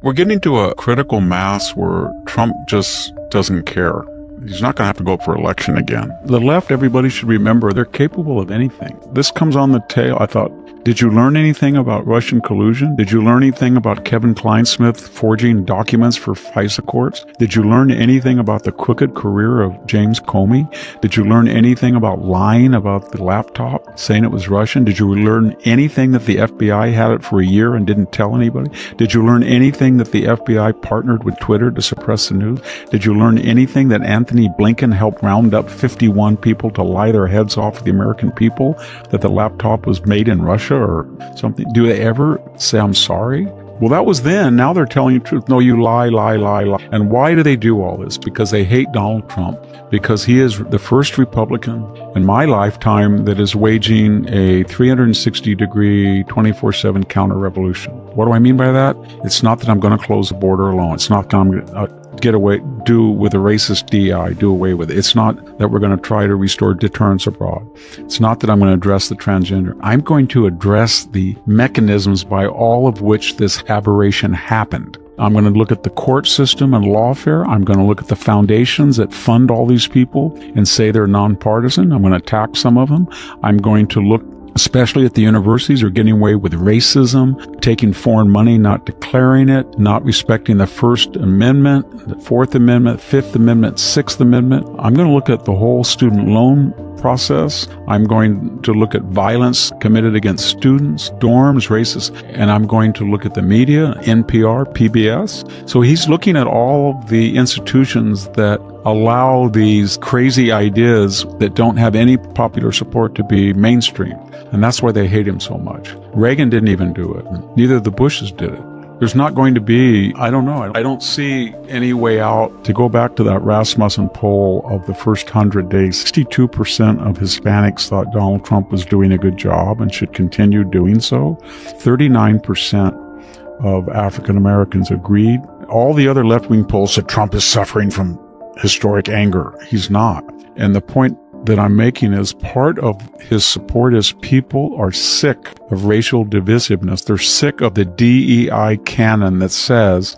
We're getting to a critical mass where Trump just doesn't care. He's not going to have to go up for election again. The left, everybody should remember, they're capable of anything. This comes on the tail. I thought, did you learn anything about Russian collusion? Did you learn anything about Kevin Kleinsmith forging documents for FISA courts? Did you learn anything about the crooked career of James Comey? Did you learn anything about lying about the laptop, saying it was Russian? Did you learn anything that the FBI had it for a year and didn't tell anybody? Did you learn anything that the FBI partnered with Twitter to suppress the news? Did you learn anything that Anthony Blinken helped round up 51 people to lie their heads off to the American people, that the laptop was made in Russia or something? Do they ever say, I'm sorry? Well, that was then. Now they're telling you the truth. No, you lie. And why do they do all this? Because they hate Donald Trump. Because he is the first Republican in my lifetime that is waging a 360-degree, 24/7 counter-revolution. What do I mean by that? It's not that I'm going to close the border alone. It's not that I'm going to do with a racist DEI, do away with it. It's not that we're going to try to restore deterrence abroad. It's not that I'm going to address the transgender. I'm going to address the mechanisms by all of which this aberration happened. I'm going to look at the court system and lawfare. I'm going to look at the foundations that fund all these people and say they're nonpartisan. I'm going to attack some of them. I'm going to look especially at the universities who are getting away with racism, taking foreign money, not declaring it, not respecting the First Amendment, the Fourth Amendment, Fifth Amendment, Sixth Amendment. I'm going to look at the whole student loan process. I'm going to look at violence committed against students, dorms, racists, and I'm going to look at the media, NPR, PBS. So he's looking at all of the institutions that allow these crazy ideas that don't have any popular support to be mainstream. And that's why they hate him so much. Reagan didn't even do it. Neither of the Bushes did it. There's not going to be, I don't know, I don't see any way out. To go back to that Rasmussen poll of the first 100 days, 62% of Hispanics thought Donald Trump was doing a good job and should continue doing so. 39% of African Americans agreed. All the other left-wing polls said Trump is suffering from historic anger. He's not. And the point that I'm making is part of his support is people are sick of racial divisiveness. They're sick of the DEI canon that says,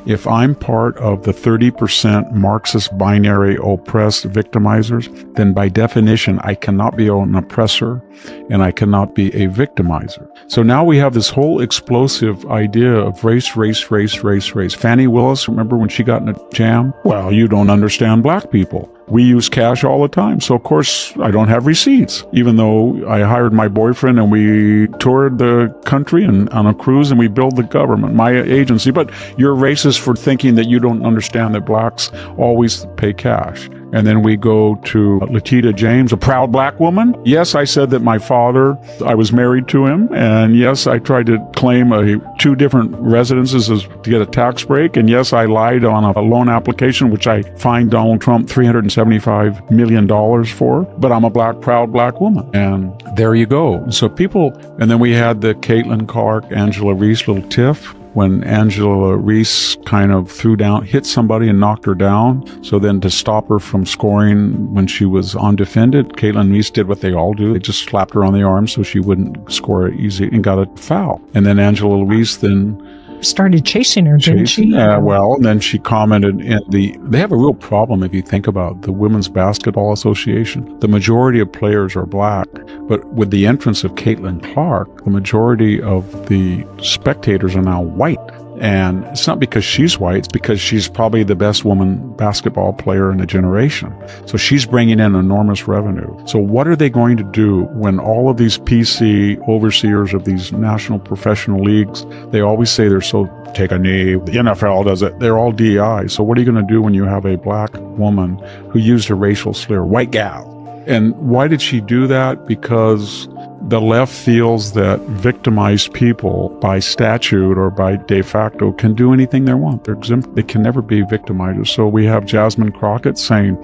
if I'm part of the 30% Marxist binary oppressed victimizers, then by definition, I cannot be an oppressor and I cannot be a victimizer. So now we have this whole explosive idea of race. Fannie Willis, remember when she got in a jam? Well, you don't understand black people. We use cash all the time. So of course I don't have receipts, even though I hired my boyfriend and we toured the country and on a cruise and we built the government, my agency. But you're racist for thinking that you don't understand that blacks always pay cash. And then we go to Letitia James, a proud black woman. Yes, I said that my father, I was married to him. And yes, I tried to claim two different residences to get a tax break. And yes, I lied on a loan application, which I fined Donald Trump $375 million for. But I'm a proud black woman. And there you go. So people, and then we had the Caitlin Clark, Angela Reese little tiff, when Angela Reese kind of hit somebody and knocked her down. So then to stop her from scoring when she was undefended, Caitlin Reese did what they all do. They just slapped her on the arm so she wouldn't score it easy and got a foul. And then Angela Reese then started chasing her, didn't she? Yeah, well, and then she commented they have a real problem if you think about the Women's Basketball Association. The majority of players are black, but with the entrance of Caitlin Clark, the majority of the spectators are now white. And it's not because she's white, it's because she's probably the best woman basketball player in a generation. So she's bringing in enormous revenue. So what are they going to do when all of these PC overseers of these national professional leagues, they always say they're so take a knee, the NFL does it, they're all DEI. So what are you going to do when you have a black woman who used a racial slur, white gal? And why did she do that? Because the left feels that victimized people by statute or by de facto can do anything they want. They're exempt. They can never be victimizers. So we have Jasmine Crockett saying,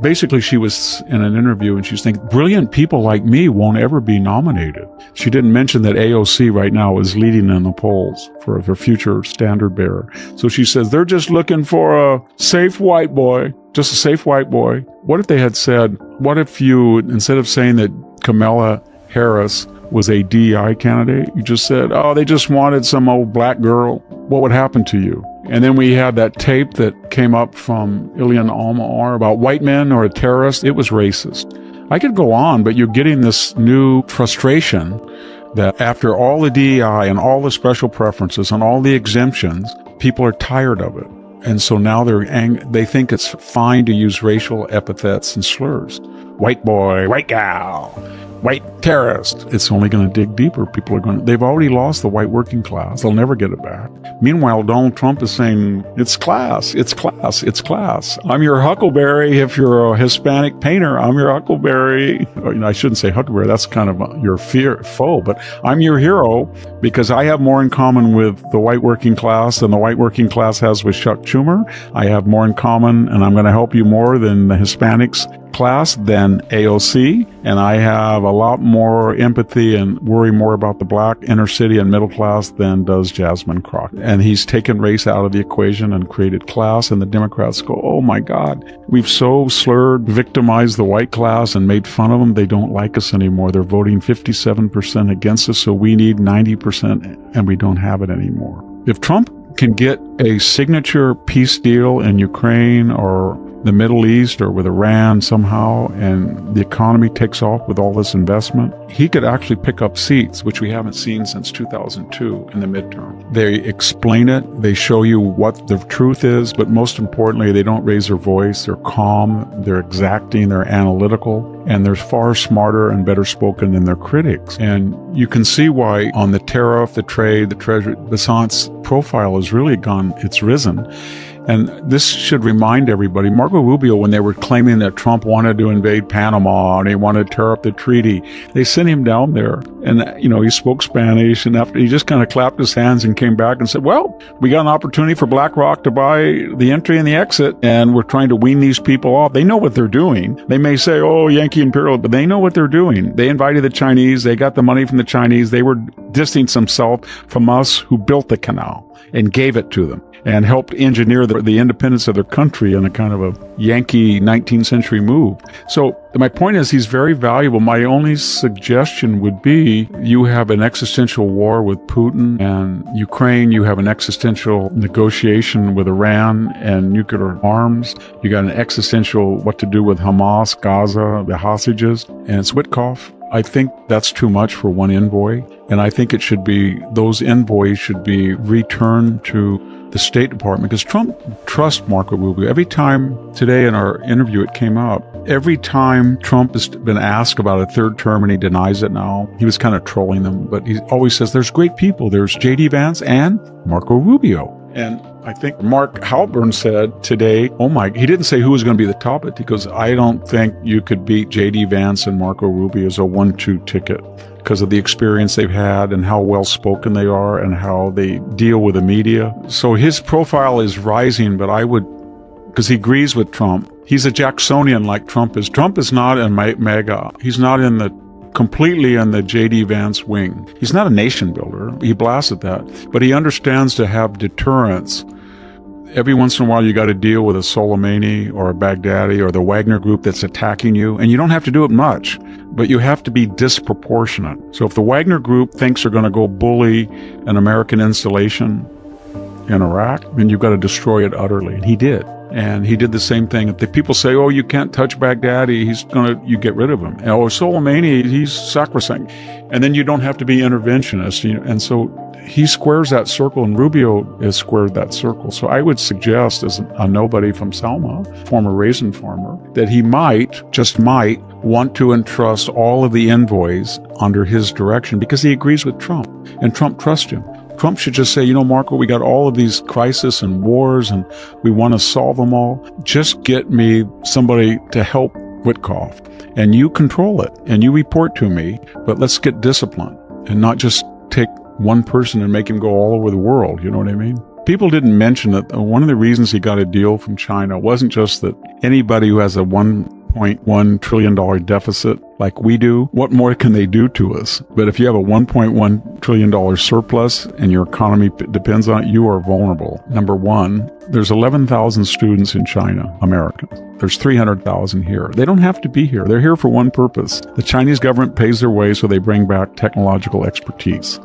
basically she was in an interview and she's thinking, brilliant people like me won't ever be nominated. She didn't mention that AOC right now is leading in the polls for her future standard bearer. So she says, they're just looking for a safe white boy, just a safe white boy. What if they had said, what if you, instead of saying that Kamala Harris was a DEI candidate, you just said, oh, they just wanted some old black girl, what would happen to you? And then we had that tape that came up from Ilhan Omar about white men or a terrorist. It was racist. I could go on, but you're getting this new frustration that after all the DEI and all the special preferences and all the exemptions, people are tired of it. And so now they think it's fine to use racial epithets and slurs. White boy, white gal, white terrorist. It's only going to dig deeper. They've already lost the white working class. They'll never get it back. Meanwhile, Donald Trump is saying, it's class, it's class, it's class. I'm your huckleberry. If you're a Hispanic painter, I'm your huckleberry. I shouldn't say huckleberry. That's kind of your foe, but I'm your hero because I have more in common with the white working class than the white working class has with Chuck Schumer. I have more in common, and I'm going to help you more than the Hispanics class than AOC, and I have a lot more empathy and worry more about the black inner city and middle class than does Jasmine Crockett. And he's taken race out of the equation and created class, and the Democrats go, oh my God, we've so slurred, victimized the white class and made fun of them. They don't like us anymore. They're voting 57% against us, so we need 90%, and we don't have it anymore. If Trump can get a signature peace deal in Ukraine or the Middle East or with Iran somehow, and the economy takes off with all this investment, he could actually pick up seats, which we haven't seen since 2002 in the midterm. They explain it, they show you what the truth is, but most importantly, they don't raise their voice, they're calm, they're exacting, they're analytical, and they're far smarter and better spoken than their critics. And you can see why on the tariff, the trade, the treasury, Basant's profile has really it's risen. And this should remind everybody, Marco Rubio, when they were claiming that Trump wanted to invade Panama and he wanted to tear up the treaty, they sent him down there. And, he spoke Spanish, and after he just kind of clapped his hands and came back and said, well, we got an opportunity for BlackRock to buy the entry and the exit, and we're trying to wean these people off. They know what they're doing. They may say, oh, Yankee Imperial, but they know what they're doing. They invited the Chinese. They got the money from the Chinese. They were distancing themselves from us who built the canal and gave it to them and helped engineer the independence of their country in a kind of a Yankee 19th century move. So my point is, he's very valuable. My only suggestion would be you have an existential war with Putin and Ukraine. You have an existential negotiation with Iran and nuclear arms. You got an existential what to do with Hamas, Gaza, the hostages, and it's Witkoff. I think that's too much for one envoy. And I think those envoys should be returned to the State Department, because Trump trusts Marco Rubio. Every time today in our interview it came up, every time Trump has been asked about a third term, and he denies it now, he was kind of trolling them, but he always says there's great people. There's J.D. Vance and Marco Rubio. And I think Mark Halpern said today, he didn't say who was going to be the top of it. He goes, I don't think you could beat J.D. Vance and Marco Rubio as a 1-2 ticket, because of the experience they've had and how well-spoken they are and how they deal with the media. So his profile is rising, but because he agrees with Trump. He's a Jacksonian like Trump is. Trump is not in MAGA. He's not completely in the J.D. Vance wing. He's not a nation builder. He blasted that. But he understands to have deterrence. Every once in a while, you got to deal with a Soleimani or a Baghdadi or the Wagner group that's attacking you. And you don't have to do it much, but you have to be disproportionate. So if the Wagner group thinks they're going to go bully an American installation in Iraq, then you've got to destroy it utterly. And he did. And he did the same thing. If the people say, oh, you can't touch Baghdadi, you get rid of him. Or Soleimani, he's sacrosanct. And then you don't have to be interventionist. And so he squares that circle, and Rubio has squared that circle. So I would suggest, as a nobody from Selma, former raisin farmer, that he just might, want to entrust all of the envoys under his direction, because he agrees with Trump, and Trump trusts him. Trump should just say, Marco, we got all of these crises and wars, and we want to solve them all. Just get me somebody to help Witkoff, and you control it, and you report to me, but let's get disciplined and not just take one person and make him go all over the world. You know what I mean? People didn't mention that one of the reasons he got a deal from China wasn't just that anybody who has a 1 $1.1 trillion deficit like we do, what more can they do to us? But if you have a $1.1 trillion surplus and your economy depends on it, you are vulnerable. Number one, there's 11,000 students in China, Americans. There's 300,000 here. They don't have to be here. They're here for one purpose. The Chinese government pays their way so they bring back technological expertise.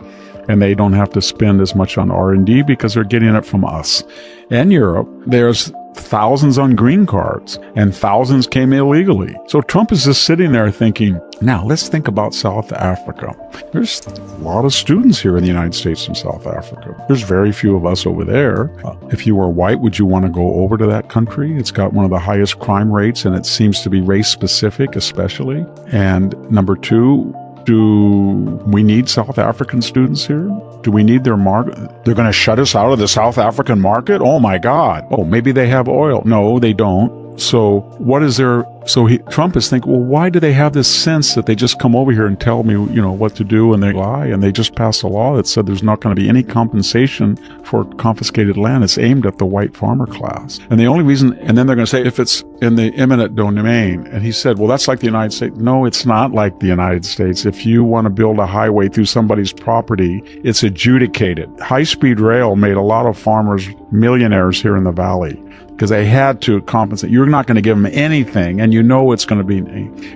And they don't have to spend as much on R&D because they're getting it from us. And Europe, there's thousands on green cards and thousands came illegally. So Trump is just sitting there thinking, now let's think about South Africa. There's a lot of students here in the United States from South Africa. There's very few of us over there. If you were white, would you want to go over to that country? It's got one of the highest crime rates and it seems to be race specific especially. And number two, do we need South African students here? Do we need their market? They're going to shut us out of the South African market? Oh my God. Oh, maybe they have oil. No, they don't. So what is there? Trump is thinking, well, why do they have this sense that they just come over here and tell me, what to do and they lie and they just passed a law that said there's not going to be any compensation for confiscated land. It's aimed at the white farmer class. And the only reason, and then they're going to say if it's in the eminent domain. And he said, well, that's like the United States. No, it's not like the United States. If you want to build a highway through somebody's property, it's adjudicated. High-speed rail made a lot of farmers millionaires here in the valley, because they had to compensate. You're not going to give them anything, and it's going to be.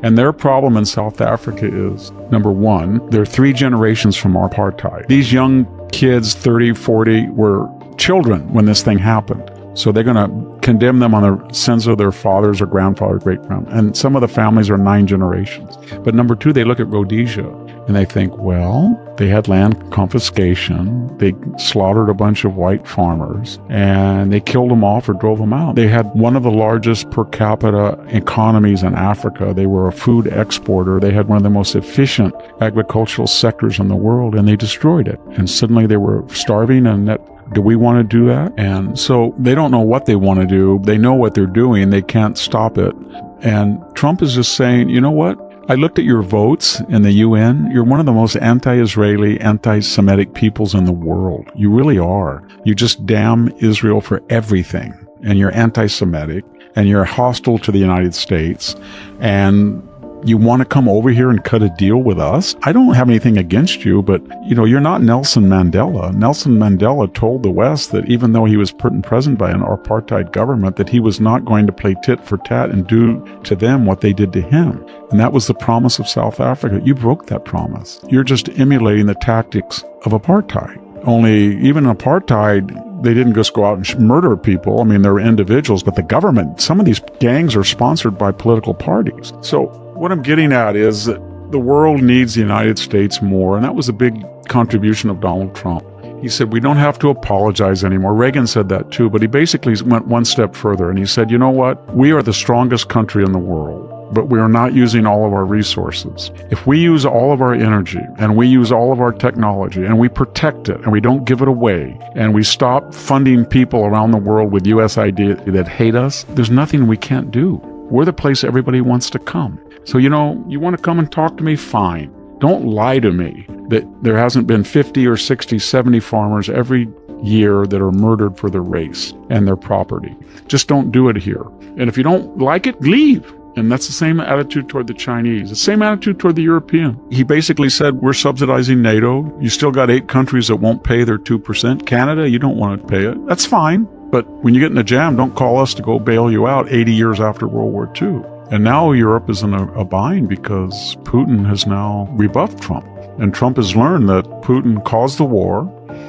And their problem in South Africa is, number one, they're 3 generations from apartheid. These young kids, 30, 40, were children when this thing happened. So they're going to condemn them on the sins of their fathers or grandfathers, great-grandfathers. And some of the families are 9 generations. But number two, they look at Rhodesia and they think, well, they had land confiscation. They slaughtered a bunch of white farmers and they killed them off or drove them out. They had one of the largest per capita economies in Africa. They were a food exporter. They had one of the most efficient agricultural sectors in the world, and they destroyed it. And suddenly they were starving, and do we want to do that? And so they don't know what they want to do. They know what they're doing. They can't stop it. And Trump is just saying, you know what? I looked at your votes in the UN. You're one of the most anti-Israeli, anti-Semitic peoples in the world. You really are. You just damn Israel for everything. And you're anti-Semitic. And you're hostile to the United States. And you want to come over here and cut a deal with us? I don't have anything against you, but, you're not Nelson Mandela. Nelson Mandela told the West that even though he was put in prison by an apartheid government, that he was not going to play tit for tat and do to them what they did to him. And that was the promise of South Africa. You broke that promise. You're just emulating the tactics of apartheid. Only even apartheid, they didn't just go out and murder people. I mean, they were individuals, but the government, some of these gangs are sponsored by political parties. So what I'm getting at is that the world needs the United States more, and that was a big contribution of Donald Trump. He said, we don't have to apologize anymore. Reagan said that too, but he basically went one step further, and he said, you know what? We are the strongest country in the world, but we are not using all of our resources. If we use all of our energy, and we use all of our technology, and we protect it, and we don't give it away, and we stop funding people around the world with USAID that hate us, there's nothing we can't do. We're the place everybody wants to come. So, you want to come and talk to me? Fine. Don't lie to me that there hasn't been 50 or 60, 70 farmers every year that are murdered for their race and their property. Just don't do it here. And if you don't like it, leave. And that's the same attitude toward the Chinese, the same attitude toward the European. He basically said, we're subsidizing NATO. You still got 8 countries that won't pay their 2%. Canada, you don't want to pay it. That's fine. But when you get in a jam, don't call us to go bail you out 80 years after World War II. And now Europe is in a bind because Putin has now rebuffed Trump. And Trump has learned that Putin caused the war.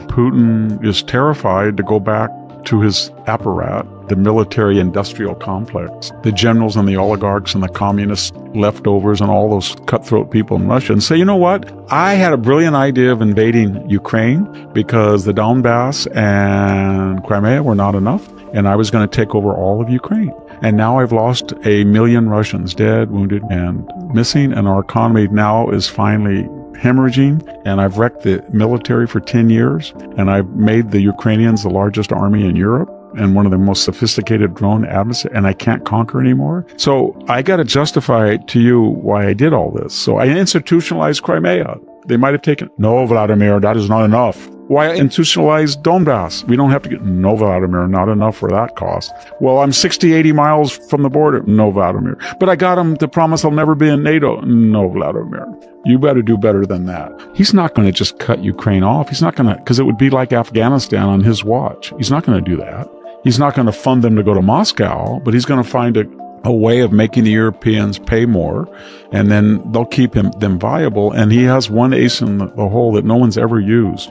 Putin is terrified to go back to his apparat, the military-industrial complex, the generals and the oligarchs and the communist leftovers and all those cutthroat people in Russia, and say, you know what? I had a brilliant idea of invading Ukraine because the Donbass and Crimea were not enough, and I was going to take over all of Ukraine. And now I've lost 1 million Russians, dead, wounded, and missing, and our economy now is finally hemorrhaging, and I've wrecked the military for 10 years, and I've made the Ukrainians the largest army in Europe and one of the most sophisticated drone adversaries, and I can't conquer anymore. So I got to justify to you why I did all this. So I institutionalized Crimea. They might have taken, no, Vladimir, that is not enough. Why institutionalize Donbass? We don't have to get, no, Vladimir, not enough for that cost. Well, I'm 60, 80 miles from the border. No, Vladimir. But I got him to promise I'll never be in NATO. No, Vladimir. You better do better than that. He's not going to just cut Ukraine off. He's not going to, because it would be like Afghanistan on his watch. He's not going to do that. He's not going to fund them to go to Moscow, but he's going to find a way of making the Europeans pay more, and then they'll keep them viable. And he has one ace in the hole that no one's ever used.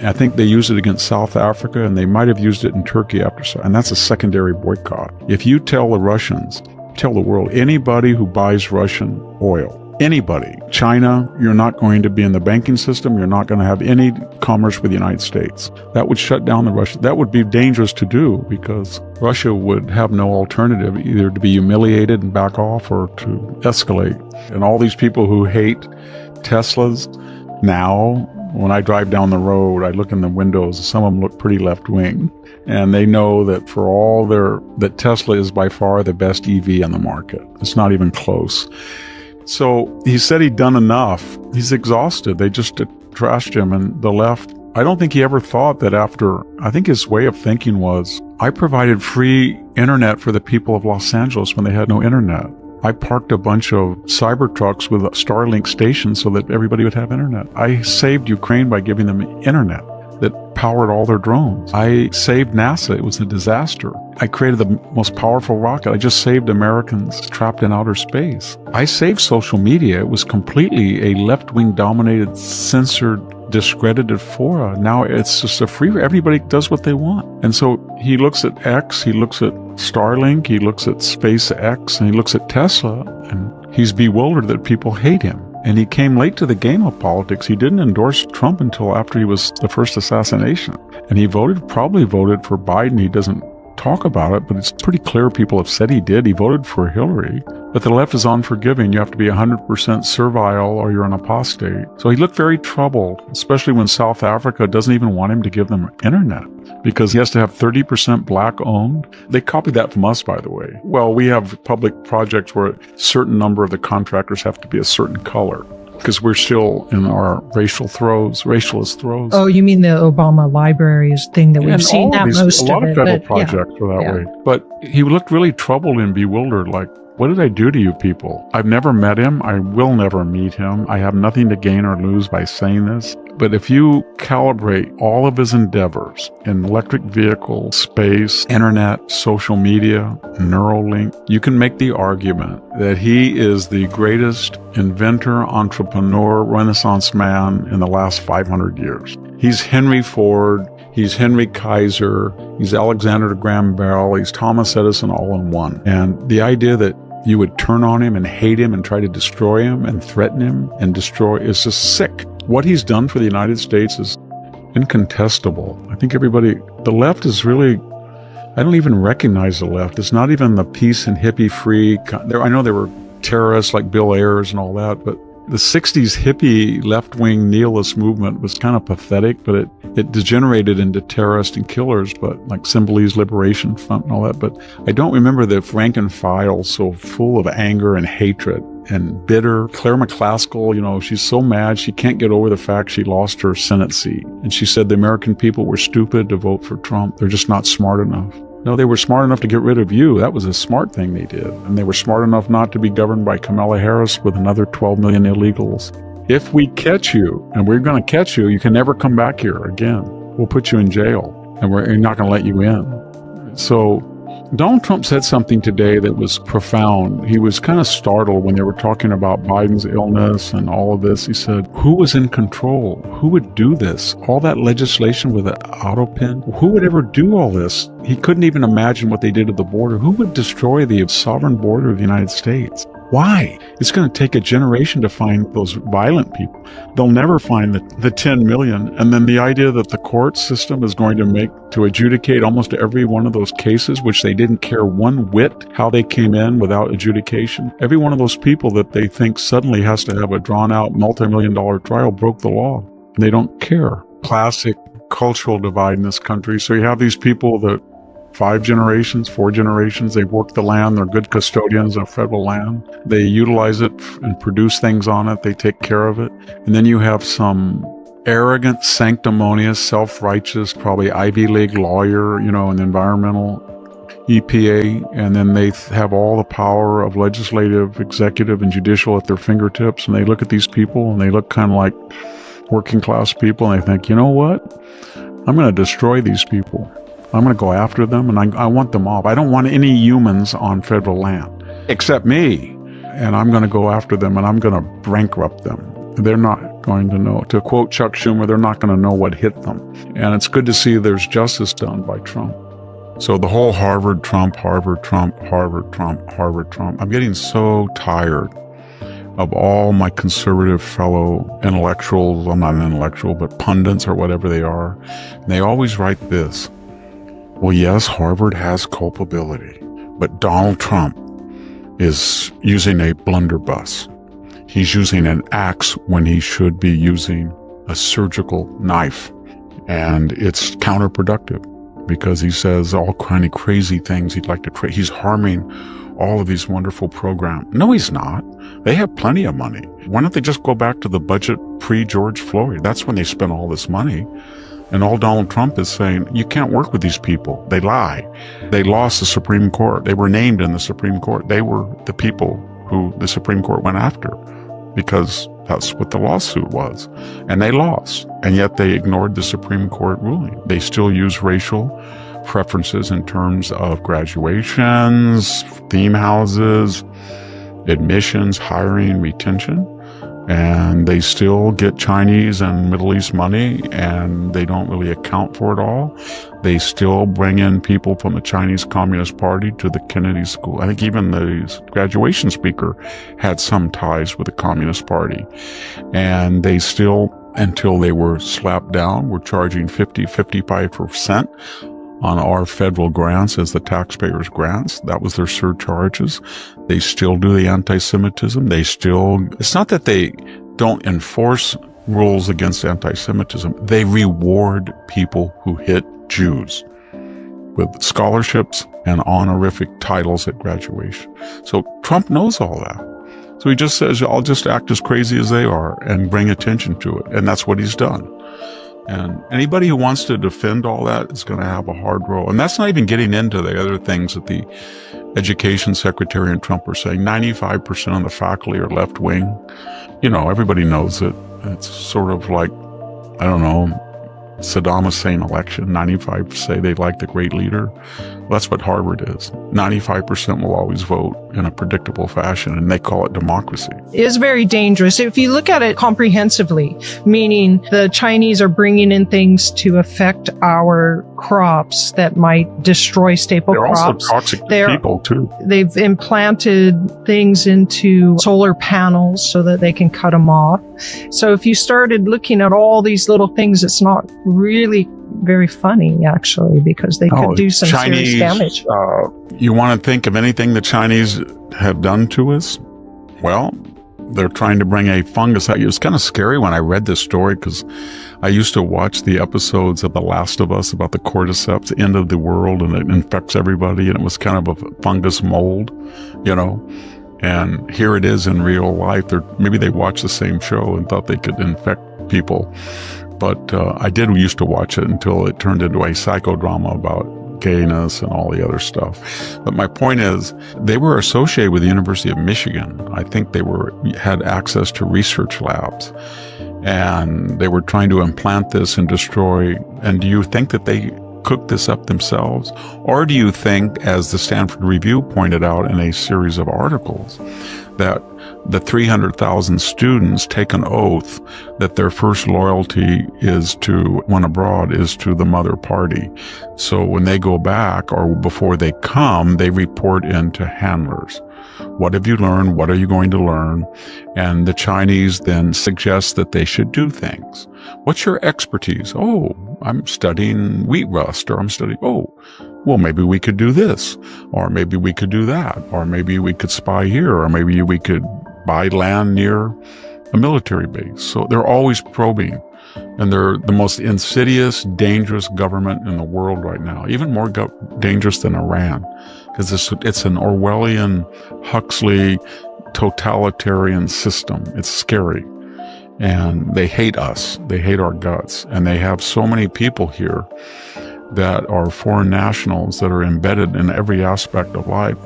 I think they used it against South Africa, and they might have used it in Turkey after, and that's a secondary boycott. If you tell the Russians, tell the world, anybody who buys Russian oil, anybody, China, you're not going to be in the banking system, you're not going to have any commerce with the United States. That would shut down the Russia. That would be dangerous to do, because Russia would have no alternative, either to be humiliated and back off or to escalate. And all these people who hate Teslas now, when I drive down the road, I look in the windows, some of them look pretty left-wing, and they know that for all that Tesla is by far the best EV on the market. It's not even close. So he said he'd done enough. He's exhausted. They just trashed him, and the left, I don't think he ever thought that I think his way of thinking was, I provided free internet for the people of Los Angeles when they had no internet. I parked a bunch of cyber trucks with Starlink stations so that everybody would have internet. I saved Ukraine by giving them internet that powered all their drones. I saved NASA. It was a disaster. I created the most powerful rocket. I just saved Americans trapped in outer space. I saved social media. It was completely a left-wing dominated, censored, discredited fora. Now it's just a free, everybody does what they want. And so he looks at X, he looks at Starlink, he looks at SpaceX, and he looks at Tesla, and he's bewildered that people hate him. And he came late to the game of politics. He didn't endorse Trump until after he was the first assassination. And he probably voted for Biden. He doesn't talk about it, but it's pretty clear people have said he did. He voted for Hillary. But the left is unforgiving. You have to be 100% servile or you're an apostate. So he looked very troubled, especially when South Africa doesn't even want him to give them internet because he has to have 30% black owned. They copied that from us, by the way. Well, we have public projects where a certain number of the contractors have to be a certain color, because we're still in our racialist throes. Oh, you mean the Obama libraries thing that we've seen that most of it. A lot of federal projects were that way. But he looked really troubled and bewildered, like, what did I do to you people? I've never met him. I will never meet him. I have nothing to gain or lose by saying this. But if you calibrate all of his endeavors in electric vehicle, space, internet, social media, Neuralink, you can make the argument that he is the greatest inventor, entrepreneur, Renaissance man in the last 500 years. He's Henry Ford. He's Henry Kaiser. He's Alexander Graham Bell. He's Thomas Edison all in one. And the idea that you would turn on him and hate him and try to destroy him and threaten him and destroy is just sick. What he's done for the United States is incontestable. I think the left is really, I don't even recognize the left. It's not even the peace and hippie free. I know there were terrorists like Bill Ayers and all that, but the 60s hippie left-wing nihilist movement was kind of pathetic, but it degenerated into terrorists and killers, but like Symbolize Liberation Front and all that. But I don't remember the rank and file so full of anger and hatred and bitter. Claire McCaskill, she's so mad she can't get over the fact she lost her Senate seat. And she said the American people were stupid to vote for Trump. They're just not smart enough. No, they were smart enough to get rid of you. That was a smart thing they did. And they were smart enough not to be governed by Kamala Harris with another 12 million illegals. If we catch you, and we're going to catch you, you can never come back here again. We'll put you in jail, and we're not going to let you in. So Donald Trump said something today that was profound. He was kind of startled when they were talking about Biden's illness and all of this. He said, who was in control? Who would do this? All that legislation with an auto pen? Who would ever do all this? He couldn't even imagine what they did at the border. Who would destroy the sovereign border of the United States? Why? It's going to take a generation to find those violent people. They'll never find the 10 million. And then the idea that the court system is going to adjudicate almost every one of those cases, which they didn't care one whit how they came in without adjudication. Every one of those people that they think suddenly has to have a drawn-out multi-million-dollar trial broke the law. They don't care. Classic cultural divide in this country. So you have these people that 5 generations, 4 generations. They've worked the land. They're good custodians of federal land. They utilize it and produce things on it. They take care of it. And then you have some arrogant, sanctimonious, self-righteous, probably Ivy League lawyer, an environmental EPA, and then they have all the power of legislative, executive, and judicial at their fingertips. And they look at these people and they look kind of like working class people, and they think, you know what? I'm going to destroy these people. I'm going to go after them, and I want them off. I don't want any humans on federal land except me. And I'm going to go after them, and I'm going to bankrupt them. They're not going to know. To quote Chuck Schumer, they're not going to know what hit them. And it's good to see there's justice done by Trump. So the whole Harvard Trump, Harvard Trump, Harvard Trump, Harvard Trump. I'm getting so tired of all my conservative fellow intellectuals. I'm not an intellectual, but pundits or whatever they are. And they always write this. Well, yes, Harvard has culpability, but Donald Trump is using a blunderbuss. He's using an axe when he should be using a surgical knife. And it's counterproductive because he says all kind of crazy things he'd like to he's harming all of these wonderful programs. No, he's not. They have plenty of money. Why don't they just go back to the budget pre-George Floyd? That's when they spent all this money. And all Donald Trump is saying, you can't work with these people. They lie. They lost the Supreme Court. They were named in the Supreme Court. They were the people who the Supreme Court went after because that's what the lawsuit was. And they lost. And yet they ignored the Supreme Court ruling. They still use racial preferences in terms of graduations, theme houses, admissions, hiring, retention. And they still get Chinese and Middle East money, and they don't really account for it all. They still bring in people from the Chinese Communist Party to the Kennedy School. I think even the graduation speaker had some ties with the Communist Party. And they still, until they were slapped down, were charging 55% on our federal grants as the taxpayers' grants. That was their surcharges. They still do the anti-Semitism. It's not that they don't enforce rules against anti-Semitism. They reward people who hit Jews with scholarships and honorific titles at graduation. So Trump knows all that. So he just says, I'll just act as crazy as they are and bring attention to it. And that's what he's done. And anybody who wants to defend all that is going to have a hard row. And that's not even getting into the other things that the education secretary and Trump are saying. 95% of the faculty are left wing. Everybody knows it. It's sort of like, I don't know, Saddam Hussein election. 95 say they like the great leader. Well, that's what Harvard is. 95% will always vote in a predictable fashion, and they call it democracy. It is very dangerous. If you look at it comprehensively, meaning the Chinese are bringing in things to affect our crops that might destroy staple crops. They're also toxic to people, too. They've implanted things into solar panels so that they can cut them off. So if you started looking at all these little things, it's not really very funny, actually, because they could do some serious damage. You want to think of anything the Chinese have done to us? Well, they're trying to bring a fungus out. It was kind of scary when I read this story because I used to watch the episodes of The Last of Us about the cordyceps, end of the world, and it infects everybody. And it was kind of a fungus mold, And here it is in real life. Maybe they watched the same show and thought they could infect people. But I used to watch it until it turned into a psychodrama about gayness and all the other stuff. But my point is, they were associated with the University of Michigan. I think they had access to research labs. And they were trying to implant this and destroy. And do you think that they cooked this up themselves? Or do you think, as the Stanford Review pointed out in a series of articles, that the 300,000 students take an oath that their first loyalty when abroad is to the mother party. So when they go back or before they come, they report into handlers. What have you learned? What are you going to learn? And the Chinese then suggest that they should do things. What's your expertise? Oh, I'm studying wheat rust, or I'm studying, well, maybe we could do this, or maybe we could do that, or maybe we could spy here, or maybe we could buy land near a military base. So they're always probing. And they're the most insidious, dangerous government in the world right now, even more dangerous than Iran, because it's an Orwellian, Huxley, totalitarian system. It's scary. And they hate us. They hate our guts. And they have so many people here that are foreign nationals that are embedded in every aspect of life.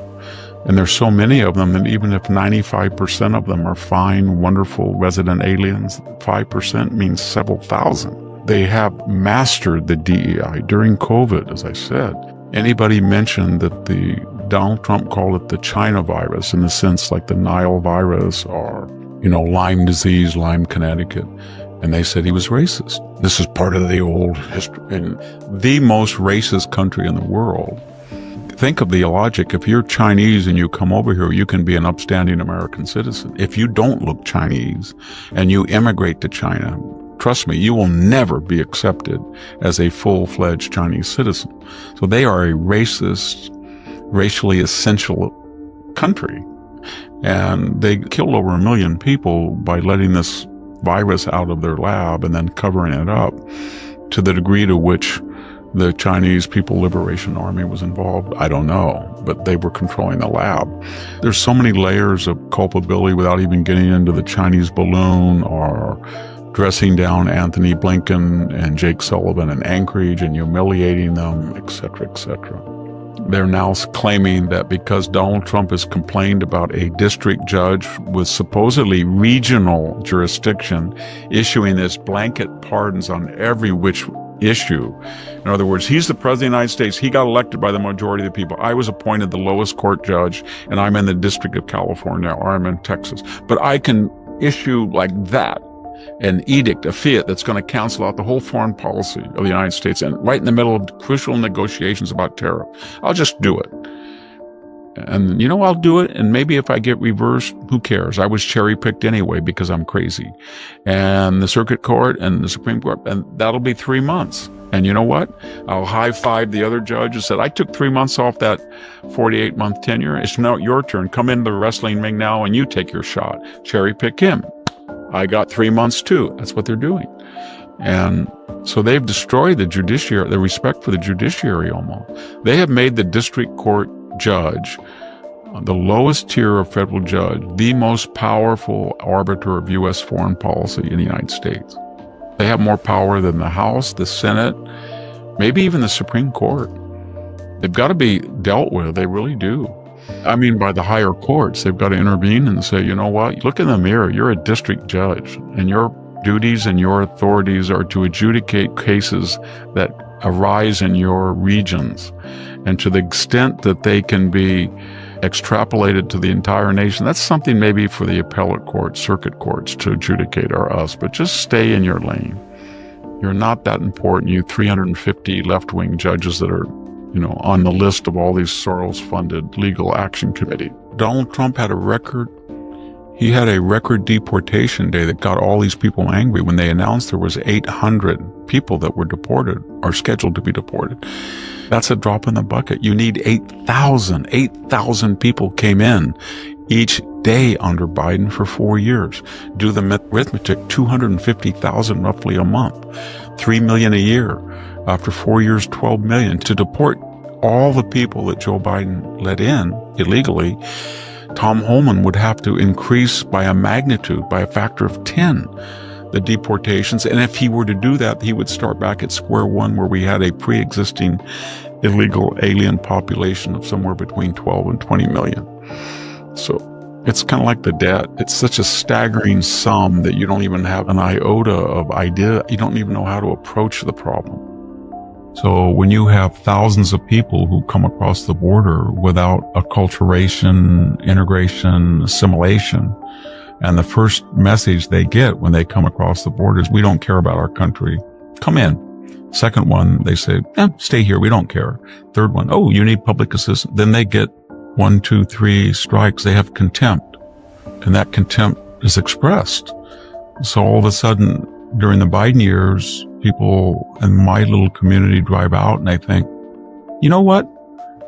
And there's so many of them that even if 95% of them are fine, wonderful resident aliens, 5% means several thousand. They have mastered the DEI during COVID, as I said. Anybody mentioned that Donald Trump called it the China virus, in the sense like the Nile virus or, Lyme disease, Lyme, Connecticut. And they said he was racist. This is part of the old history. In the most racist country in the world. Think of the logic. If you're Chinese and you come over here, you can be an upstanding American citizen. If you don't look Chinese and you immigrate to China, trust me, you will never be accepted as a full-fledged Chinese citizen. So they are a racist, racially essential country. And they killed over 1 million people by letting this virus out of their lab and then covering it up, to the degree to which the Chinese People Liberation Army was involved, I don't know, but they were controlling the lab. There's so many layers of culpability without even getting into the Chinese balloon or dressing down Anthony Blinken and Jake Sullivan in Anchorage and humiliating them, etc., etc. They're now claiming that because Donald Trump has complained about a district judge with supposedly regional jurisdiction issuing this blanket pardons on every which issue. In other words, he's the president of the United States. He got elected by the majority of the people. I was appointed the lowest court judge, and I'm in the District of California, or I'm in Texas. But I can issue like that, an edict, a fiat that's going to cancel out the whole foreign policy of the United States, and right in the middle of crucial negotiations about tariff. I'll just do it. And I'll do it, and maybe if I get reversed, who cares? I was cherry-picked anyway because I'm crazy. And the Circuit Court and the Supreme Court, and that'll be 3 months. And you know what? I'll high-five the other judge and said, I took 3 months off that 48-month tenure. It's now your turn. Come into the wrestling ring now and you take your shot. Cherry-pick him. I got 3 months too. That's what they're doing. And so they've destroyed the judiciary, the respect for the judiciary almost. They have made the district court judge, the lowest tier of federal judge, the most powerful arbiter of U.S. foreign policy in the United States. They have more power than the House, the Senate, maybe even the Supreme Court. They've got to be dealt with. They really do. I mean, by the higher courts, they've got to intervene and say, you know what? Look in the mirror. You're a district judge, and your duties and your authorities are to adjudicate cases that arise in your regions. And to the extent that they can be extrapolated to the entire nation, that's something maybe for the appellate courts, circuit courts to adjudicate, or us, but just stay in your lane. You're not that important, you 350 left-wing judges that are, on the list of all these Soros-funded legal action committee. Donald Trump had a record deportation day that got all these people angry when they announced there was 800 people that were deported or scheduled to be deported. That's a drop in the bucket. You need 8,000. 8,000 people came in each day under Biden for 4 years. Do the arithmetic, 250,000 roughly a month, 3 million a year. After 4 years, 12 million. To deport all the people that Joe Biden let in illegally, Tom Homan would have to increase by a factor of 10, the deportations. And if he were to do that, he would start back at square one, where we had a pre-existing illegal alien population of somewhere between 12 and 20 million. So it's kind of like the debt. It's such a staggering sum that you don't even have an iota of idea. You don't even know how to approach the problem. So when you have thousands of people who come across the border without acculturation, integration, assimilation, and the first message they get when they come across the border is, we don't care about our country. Come in. Second one, they say, stay here. We don't care. Third one, oh, you need public assistance. Then they get 1, 2, 3 strikes. They have contempt. And that contempt is expressed. So all of a sudden, during the Biden years, people in my little community drive out and they think, you know what?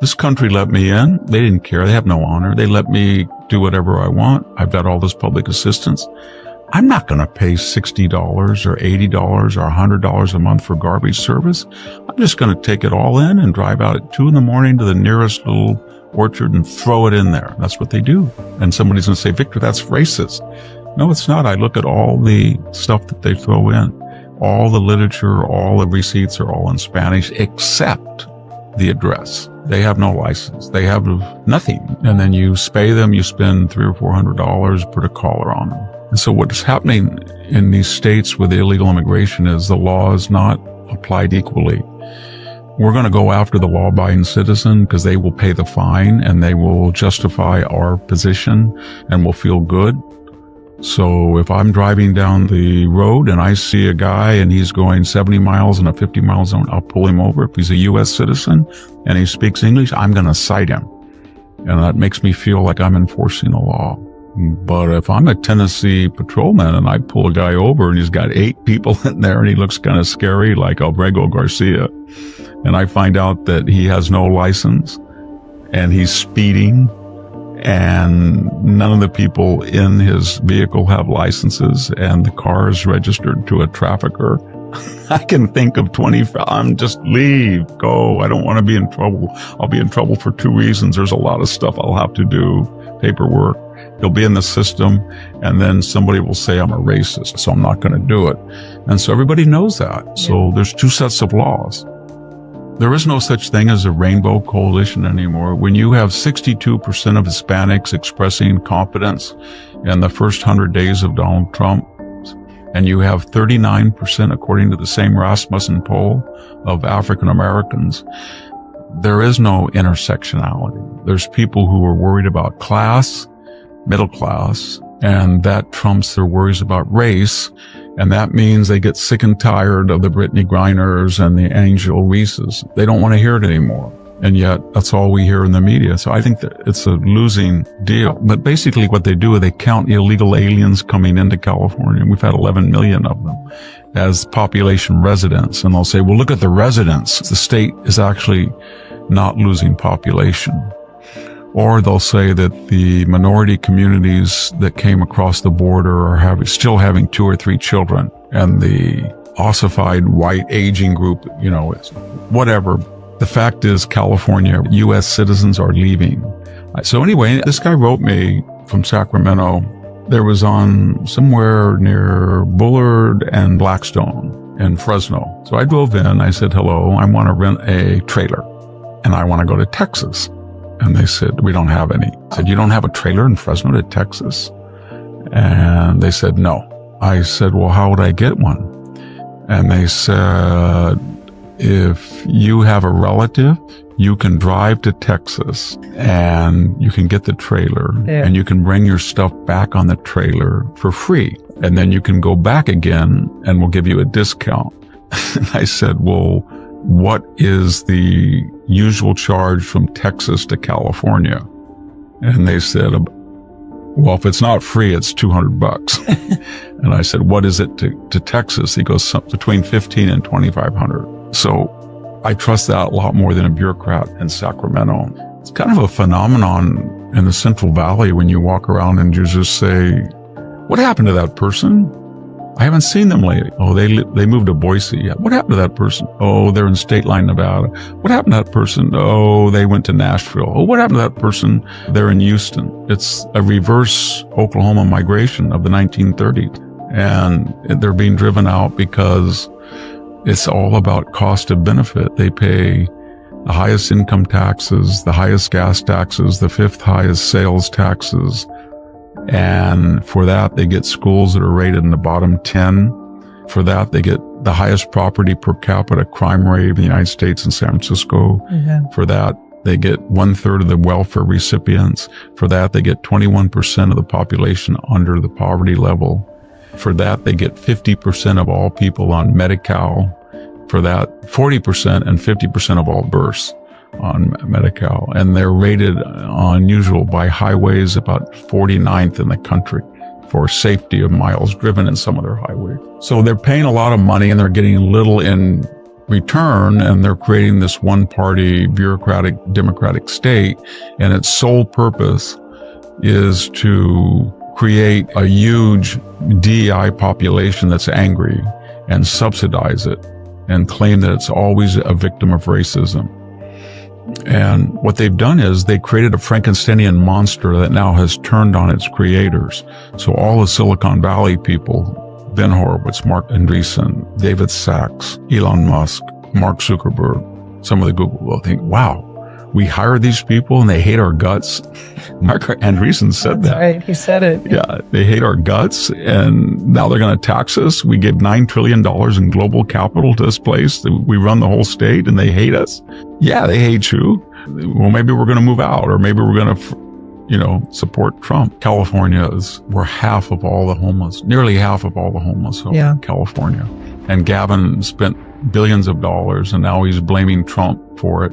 This country let me in. They didn't care. They have no honor. They let me do whatever I want. I've got all this public assistance. I'm not going to pay $60 or $80 or $100 a month for garbage service. I'm just going to take it all in and drive out at 2 a.m. to the nearest little orchard and throw it in there. That's what they do. And somebody's going to say, Victor, that's racist. No, it's not. I look at all the stuff that they throw in. All the literature, all the receipts are all in Spanish except the address. They have no license. They have nothing. And then you spay them, you spend $300 or $400, put a collar on them. And so what's happening in these states with illegal immigration is the law is not applied equally. We're going to go after the law-abiding citizen because they will pay the fine and they will justify our position and will feel good. So if I'm driving down the road and I see a guy and he's going 70 miles in a 50-mile zone, I'll pull him over. If he's a U.S. citizen and he speaks English, I'm going to cite him. And that makes me feel like I'm enforcing the law. But if I'm a Tennessee patrolman and I pull a guy over and he's got 8 people in there and he looks kind of scary like Albrego Garcia, and I find out that he has no license and he's speeding and none of the people in his vehicle have licenses and the car is registered to a trafficker, I can think of 25, just leave, go. I don't want to be in trouble. I'll be in trouble for 2 reasons. There's a lot of stuff I'll have to do, paperwork. He'll be in the system and then somebody will say I'm a racist, so I'm not going to do it. And so everybody knows that. So there's 2 sets of laws. There is no such thing as a rainbow coalition anymore. When you have 62% of Hispanics expressing confidence in the first 100 days of Donald Trump, and you have 39%, according to the same Rasmussen poll, of African Americans, there is no intersectionality. There's people who are worried about class, middle class, and that trumps their worries about race. And that means they get sick and tired of the Brittany Griners and the Angel Reeses. They don't want to hear it anymore. And yet that's all we hear in the media. So I think that it's a losing deal. But basically what they do is they count illegal aliens coming into California. We've had 11 million of them as population residents. And they'll say, well, look at the residents. The state is actually not losing population. Or they'll say that the minority communities that came across the border are still having 2 or 3 children. And the ossified white aging group, it's whatever. The fact is California, U.S. citizens are leaving. So anyway, this guy wrote me from Sacramento. There was on somewhere near Bullard and Blackstone in Fresno. So I drove in. I said, hello, I want to rent a trailer and I want to go to Texas. And they said, we don't have any. I said, you don't have a trailer in Fresno to Texas? And they said, no. I said, well, how would I get one? And they said, if you have a relative, you can drive to Texas and you can get the trailer and you can bring your stuff back on the trailer for free. And then you can go back again and we'll give you a discount. And I said, well, what is the usual charge from Texas to California? And they said, well, if it's not free, it's $200. And I said, what is it to Texas? He goes, between $1,500 and $2,500. So I trust that a lot more than a bureaucrat in Sacramento. It's kind of a phenomenon in the Central Valley when you walk around and you just say, what happened to that person? I haven't seen them lately. Oh, they moved to Boise. What happened to that person? Oh, they're in State Line, Nevada. What happened to that person? Oh, they went to Nashville. Oh, what happened to that person? They're in Houston. It's a reverse Oklahoma migration of the 1930s. And they're being driven out because it's all about cost of benefit. They pay the highest income taxes, the highest gas taxes, the 5th highest sales taxes. And for that, they get schools that are rated in the bottom 10. For that, they get the highest property per capita crime rate in the United States in San Francisco. Mm-hmm. For that, they get 1/3 of the welfare recipients. For that, they get 21% of the population under the poverty level. For that, they get 50% of all people on Medi-Cal. For that, 40% and 50% of all births on Medi-Cal. And they're rated unusual by highways about 49th in the country for safety of miles driven in some of their highways. So they're paying a lot of money and they're getting little in return, and they're creating this one-party bureaucratic democratic state, and its sole purpose is to create a huge DEI population that's angry and subsidize it and claim that it's always a victim of racism. And what they've done is they created a Frankensteinian monster that now has turned on its creators. So all the Silicon Valley people, Ben Horowitz, Mark Andreessen, David Sachs, Elon Musk, Mark Zuckerberg, some of the Google will think, wow, we hire these people and they hate our guts. Mark Andreessen said that. Right, he said it. Yeah, they hate our guts, and now they're going to tax us. We give $9 trillion in global capital to this place. We run the whole state, and they hate us. Yeah, they hate you. Well, maybe we're going to move out, or maybe we're going to, support Trump. California we're half of all the homeless, nearly half of all the homeless in California. And Gavin spent billions of dollars, and now he's blaming Trump for it.